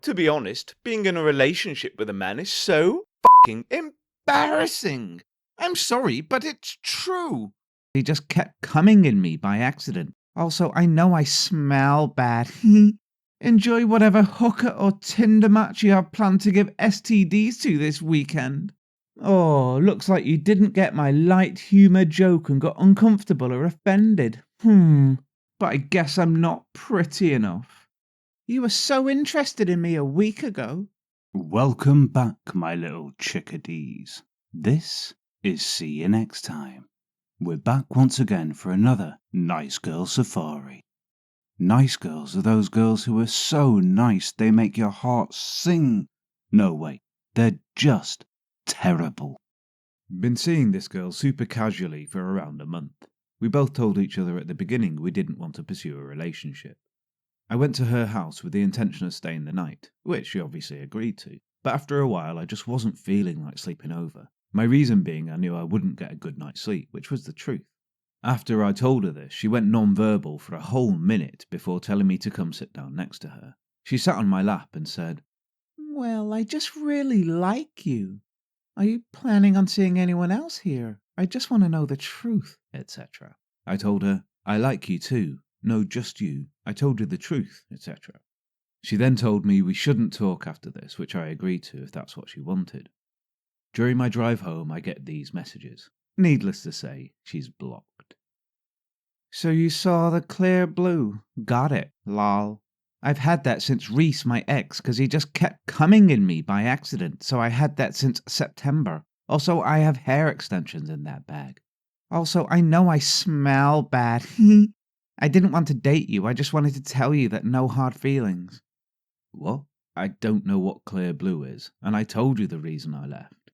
To be honest, being in a relationship with a man is so fucking embarrassing. I'm sorry, but it's true. He just kept coming in me by accident. Also, I know I smell bad. Enjoy whatever hooker or Tinder match you have planned to give STDs to this weekend. Oh, looks like you didn't get my light humour joke and got uncomfortable or offended. But I guess I'm not pretty enough. You were so interested in me a week ago. Welcome back, my little chickadees. This is See You Next Time. We're back once again for another Nice Girl Safari. Nice girls are those girls who are so nice they make your heart sing. No, wait, they're just terrible. Been seeing this girl super casually for around a month. We both told each other at the beginning we didn't want to pursue a relationship. I went to her house with the intention of staying the night, which she obviously agreed to, but after a while I just wasn't feeling like sleeping over. My reason being I knew I wouldn't get a good night's sleep, which was the truth. After I told her this, she went non-verbal for a whole minute before telling me to come sit down next to her. She sat on my lap and said, "Well, I just really like you. Are you planning on seeing anyone else here? I just want to know the truth," etc. I told her, "I like you too. No, just you. I told you the truth," etc. She then told me we shouldn't talk after this, which I agreed to if that's what she wanted. During my drive home, I get these messages. Needless to say, she's blocked. So you saw the clear blue. Got it, lol. I've had that since Reese, my ex, because he just kept coming in me by accident, so I had that since September. Also, I have hair extensions in that bag. Also, I know I smell bad. I didn't want to date you, I just wanted to tell you that no hard feelings. What? I don't know what clear blue is, and I told you the reason I left.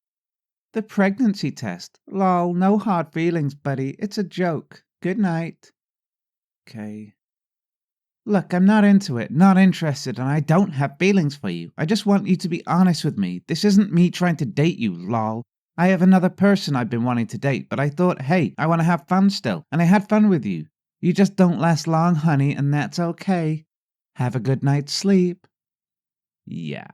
The pregnancy test. Lol, no hard feelings, buddy. It's a joke. Good night. Okay. Look, I'm not into it, not interested, and I don't have feelings for you. I just want you to be honest with me. This isn't me trying to date you, lol. I have another person I've been wanting to date, but I thought, hey, I want to have fun still, and I had fun with you. You just don't last long, honey, and that's okay. Have a good night's sleep. Yeah.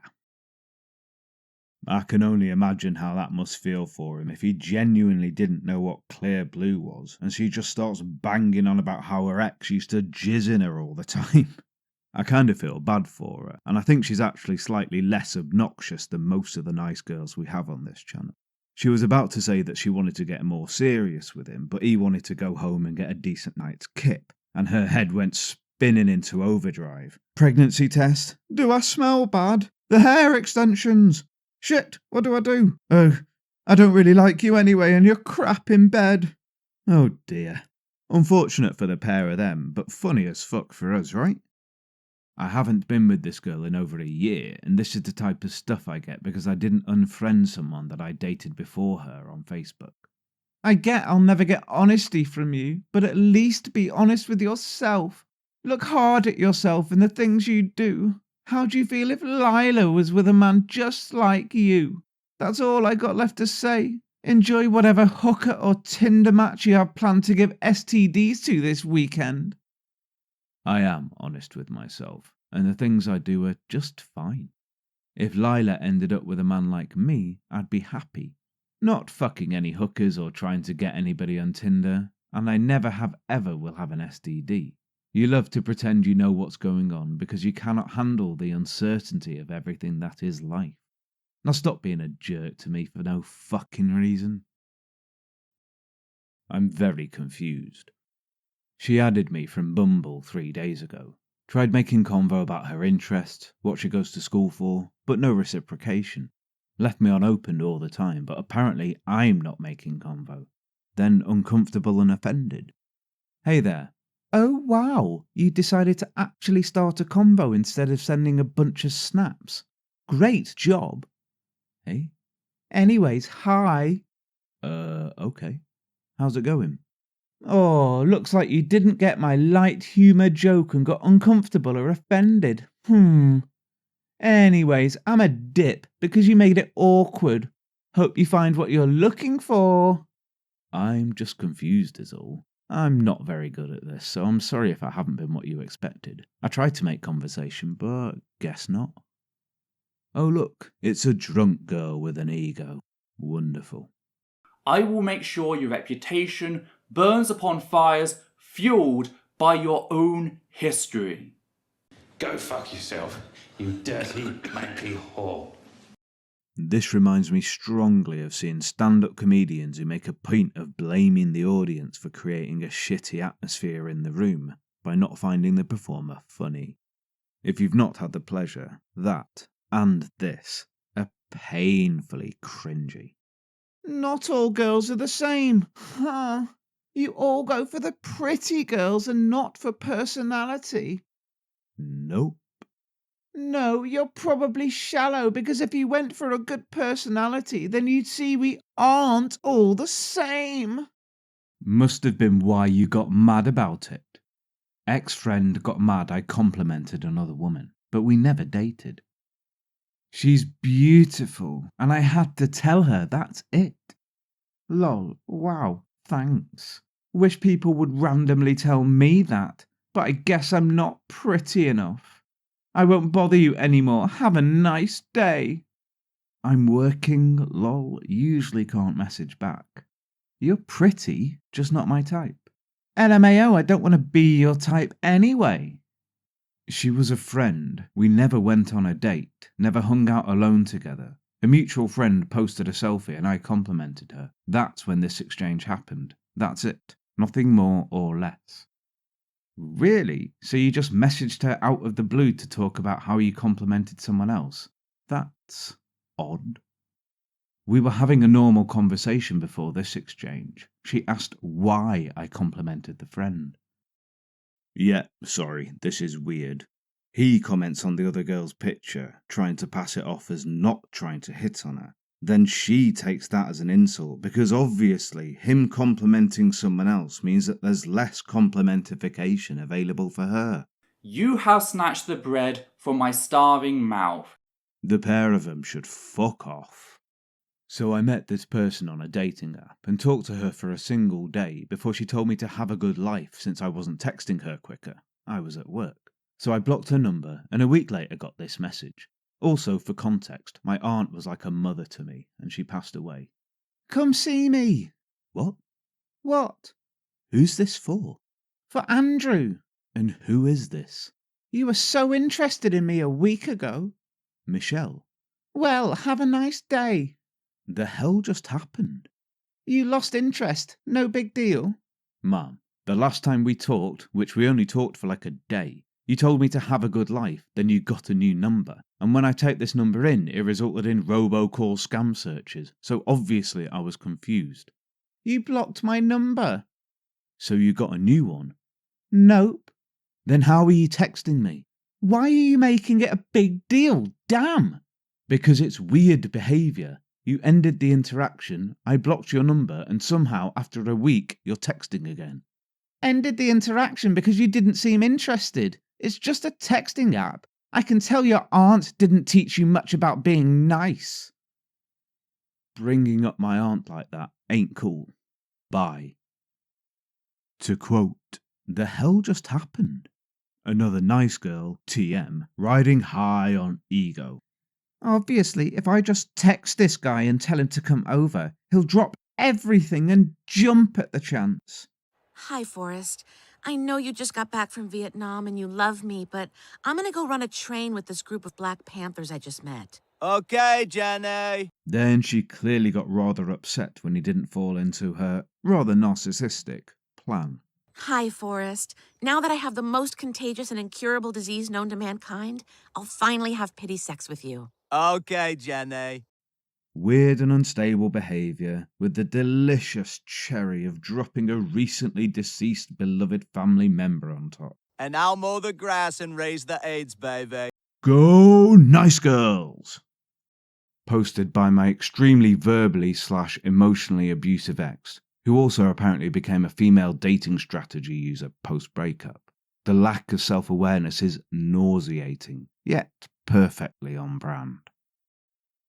I can only imagine how that must feel for him if he genuinely didn't know what clear blue was, and she just starts banging on about how her ex used to jizz in her all the time. I kind of feel bad for her, and I think she's actually slightly less obnoxious than most of the nice girls we have on this channel. She was about to say that she wanted to get more serious with him, but he wanted to go home and get a decent night's kip, and her head went spinning into overdrive. Pregnancy test? Do I smell bad? The hair extensions! Shit, what do I do? Oh, I don't really like you anyway, and you're crap in bed. Oh dear. Unfortunate for the pair of them, but funny as fuck for us, right? I haven't been with this girl in over a year, and this is the type of stuff I get because I didn't unfriend someone that I dated before her on Facebook. I get I'll never get honesty from you, but at least be honest with yourself. Look hard at yourself and the things you do. How'd you feel if Lila was with a man just like you? That's all I got left to say. Enjoy whatever hooker or Tinder match you have planned to give STDs to this weekend. I am honest with myself, and the things I do are just fine. If Lila ended up with a man like me, I'd be happy. Not fucking any hookers or trying to get anybody on Tinder, and I never have ever will have an STD. You love to pretend you know what's going on because you cannot handle the uncertainty of everything that is life. Now stop being a jerk to me for no fucking reason. I'm very confused. She added me from Bumble 3 days ago. Tried making convo about her interest, what she goes to school for, but no reciprocation. Left me unopened all the time, but apparently I'm not making convo. Then uncomfortable and offended. Hey there. Oh wow, you decided to actually start a convo instead of sending a bunch of snaps. Great job. Hey? Anyways, hi. Okay. How's it going? Oh, looks like you didn't get my light humour joke and got uncomfortable or offended. Anyways, I'm a dip because you made it awkward. Hope you find what you're looking for. I'm just confused is all. I'm not very good at this, so I'm sorry if I haven't been what you expected. I tried to make conversation, but guess not. Oh look, it's a drunk girl with an ego. Wonderful. I will make sure your reputation burns upon fires fueled by your own history. Go fuck yourself, you dirty, manky whore. This reminds me strongly of seeing stand-up comedians who make a point of blaming the audience for creating a shitty atmosphere in the room by not finding the performer funny. If you've not had the pleasure, that and this are painfully cringy. Not all girls are the same. Huh? You all go for the pretty girls and not for personality. Nope. No, you're probably shallow, because if you went for a good personality, then you'd see we aren't all the same. Must have been why you got mad about it. Ex-friend got mad I complimented another woman, but we never dated. She's beautiful, and I had to tell her that's it. Lol, wow, thanks. Wish people would randomly tell me that, but I guess I'm not pretty enough. I won't bother you anymore. Have a nice day. I'm working, lol, usually can't message back. You're pretty, just not my type. LMAO, I don't want to be your type anyway. She was a friend. We never went on a date, never hung out alone together. A mutual friend posted a selfie and I complimented her. That's when this exchange happened. That's it. Nothing more or less. Really? So you just messaged her out of the blue to talk about how you complimented someone else? That's odd. We were having a normal conversation before this exchange. She asked why I complimented the friend. Yeah, sorry, this is weird. He comments on the other girl's picture, trying to pass it off as not trying to hit on her. Then she takes that as an insult, because obviously him complimenting someone else means that there's less complimentification available for her. You have snatched the bread from my starving mouth. The pair of them should fuck off. So I met this person on a dating app and talked to her for a single day before she told me to have a good life since I wasn't texting her quicker. I was at work. So I blocked her number and a week later got this message. Also, for context, my aunt was like a mother to me, and she passed away. Come see me. What? What? Who's this for? For Andrew. And who is this? You were so interested in me a week ago. Michelle. Well, have a nice day. The hell just happened? You lost interest. No big deal. Mum, the last time we talked, which we only talked for like a day, you told me to have a good life, then you got a new number. And when I typed this number in, it resulted in robocall scam searches, so obviously I was confused. You blocked my number. So you got a new one? Nope. Then how are you texting me? Why are you making it a big deal? Damn! Because it's weird behaviour. You ended the interaction, I blocked your number, and somehow, after a week, you're texting again. Ended the interaction because you didn't seem interested. It's just a texting app. I can tell your aunt didn't teach you much about being nice. Bringing up my aunt like that ain't cool. Bye. To quote, the hell just happened? Another nice girl, TM, riding high on ego. Obviously, if I just text this guy and tell him to come over, he'll drop everything and jump at the chance. Hi, Forrest. I know you just got back from Vietnam and you love me, but I'm gonna go run a train with this group of Black Panthers I just met. Okay, Jenny. Then she clearly got rather upset when he didn't fall into her rather narcissistic plan. Hi, Forrest. Now that I have the most contagious and incurable disease known to mankind, I'll finally have pity sex with you. Okay, Jenny. Weird and unstable behaviour, with the delicious cherry of dropping a recently deceased beloved family member on top. And I'll mow the grass and raise the AIDS, baby. Go NiceGirls! Posted by my extremely verbally / emotionally abusive ex, who also apparently became a female dating strategy user post-breakup. The lack of self-awareness is nauseating, yet perfectly on brand.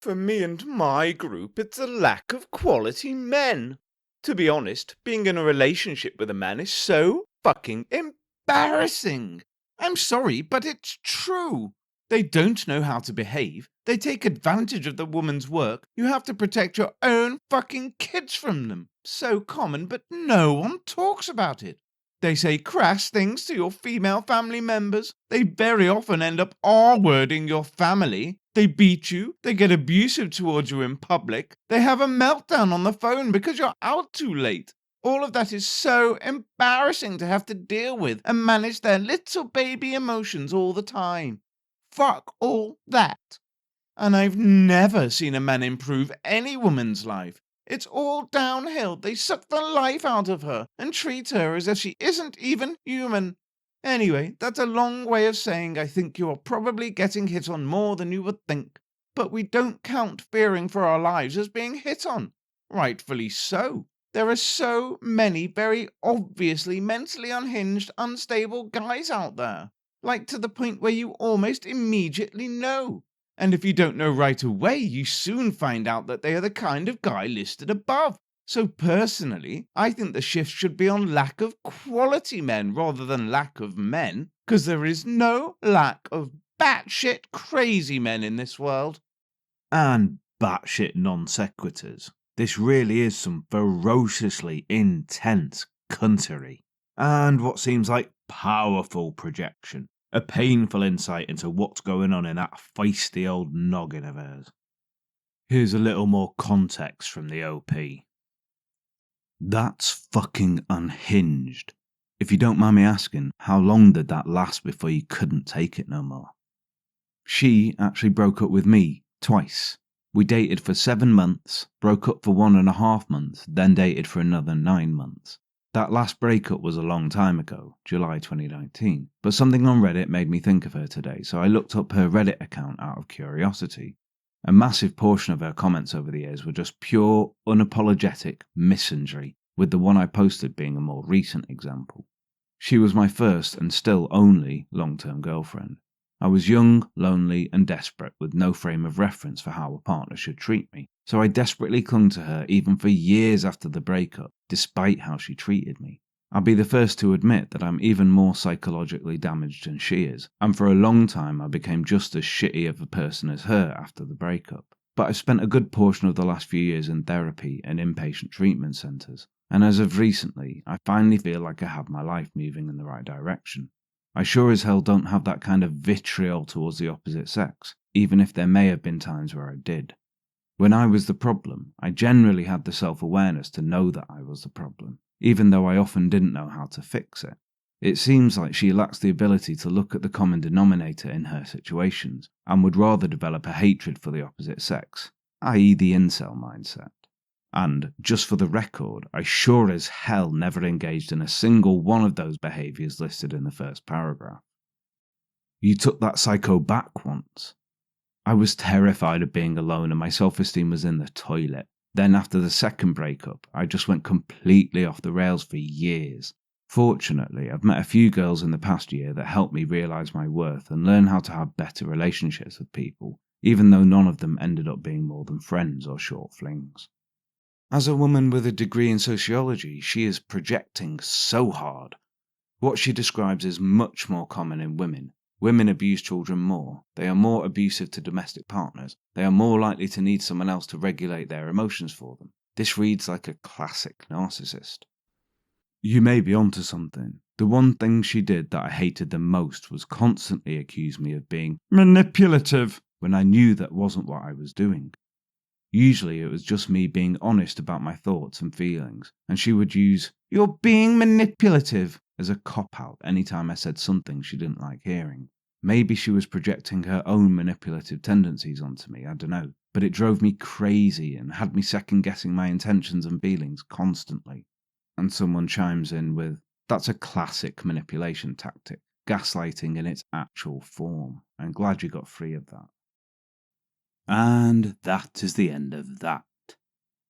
For me and my group, it's a lack of quality men. To be honest, being in a relationship with a man is so fucking embarrassing. I'm sorry, but it's true. They don't know how to behave. They take advantage of the woman's work. You have to protect your own fucking kids from them. So common, but no one talks about it. They say crass things to your female family members. They very often end up R-wording your family. They beat you. They get abusive towards you in public. They have a meltdown on the phone because you're out too late. All of that is so embarrassing to have to deal with and manage their little baby emotions all the time. Fuck all that. And I've never seen a man improve any woman's life. It's all downhill. They suck the life out of her and treat her as if she isn't even human. Anyway, that's a long way of saying I think you are probably getting hit on more than you would think. But we don't count fearing for our lives as being hit on. Rightfully so. There are so many very obviously mentally unhinged, unstable guys out there. Like to the point where you almost immediately know. And if you don't know right away, you soon find out that they are the kind of guy listed above. So personally, I think the shift should be on lack of quality men rather than lack of men, because there is no lack of batshit crazy men in this world. And batshit non sequiturs. This really is some ferociously intense cuntery. And what seems like powerful projection. A painful insight into what's going on in that feisty old noggin of hers. Here's a little more context from the OP. That's fucking unhinged. If you don't mind me asking, how long did that last before you couldn't take it no more? She actually broke up with me twice. We dated for 7 months, broke up for 1.5 months, then dated for another 9 months. That last breakup was a long time ago, July 2019, but something on Reddit made me think of her today, so I looked up her Reddit account out of curiosity. A massive portion of her comments over the years were just pure, unapologetic misandry, with the one I posted being a more recent example. She was my first and still only long-term girlfriend. I was young, lonely, and desperate with no frame of reference for how a partner should treat me, so I desperately clung to her even for years after the breakup, despite how she treated me. I'll be the first to admit that I'm even more psychologically damaged than she is, and for a long time I became just as shitty of a person as her after the breakup. But I've spent a good portion of the last few years in therapy and inpatient treatment centres, and as of recently, I finally feel like I have my life moving in the right direction. I sure as hell don't have that kind of vitriol towards the opposite sex, even if there may have been times where I did. When I was the problem, I generally had the self-awareness to know that I was the problem, even though I often didn't know how to fix it. It seems like she lacks the ability to look at the common denominator in her situations, and would rather develop a hatred for the opposite sex, i.e. the incel mindset. And, just for the record, I sure as hell never engaged in a single one of those behaviours listed in the first paragraph. You took that psycho back once. I was terrified of being alone and my self-esteem was in the toilet. Then after the second breakup, I just went completely off the rails for years. Fortunately, I've met a few girls in the past year that helped me realise my worth and learn how to have better relationships with people, even though none of them ended up being more than friends or short flings. As a woman with a degree in sociology, she is projecting so hard. What she describes is much more common in women. Women abuse children more. They are more abusive to domestic partners. They are more likely to need someone else to regulate their emotions for them. This reads like a classic narcissist. You may be onto something. The one thing she did that I hated the most was constantly accuse me of being manipulative when I knew that wasn't what I was doing. Usually it was just me being honest about my thoughts and feelings, and she would use, "You're being manipulative," as a cop-out anytime I said something she didn't like hearing. Maybe she was projecting her own manipulative tendencies onto me, I don't know, but it drove me crazy and had me second-guessing my intentions and feelings constantly. And someone chimes in with, "That's a classic manipulation tactic, gaslighting in its actual form. I'm glad you got free of that." And that is the end of that.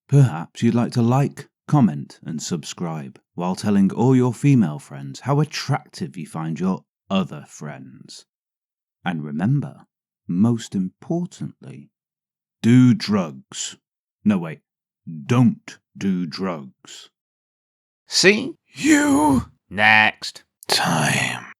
Perhaps you'd like to like, comment and subscribe while telling all your female friends how attractive you find your other friends. And remember, most importantly, do drugs. No, wait, don't do drugs. See you next time.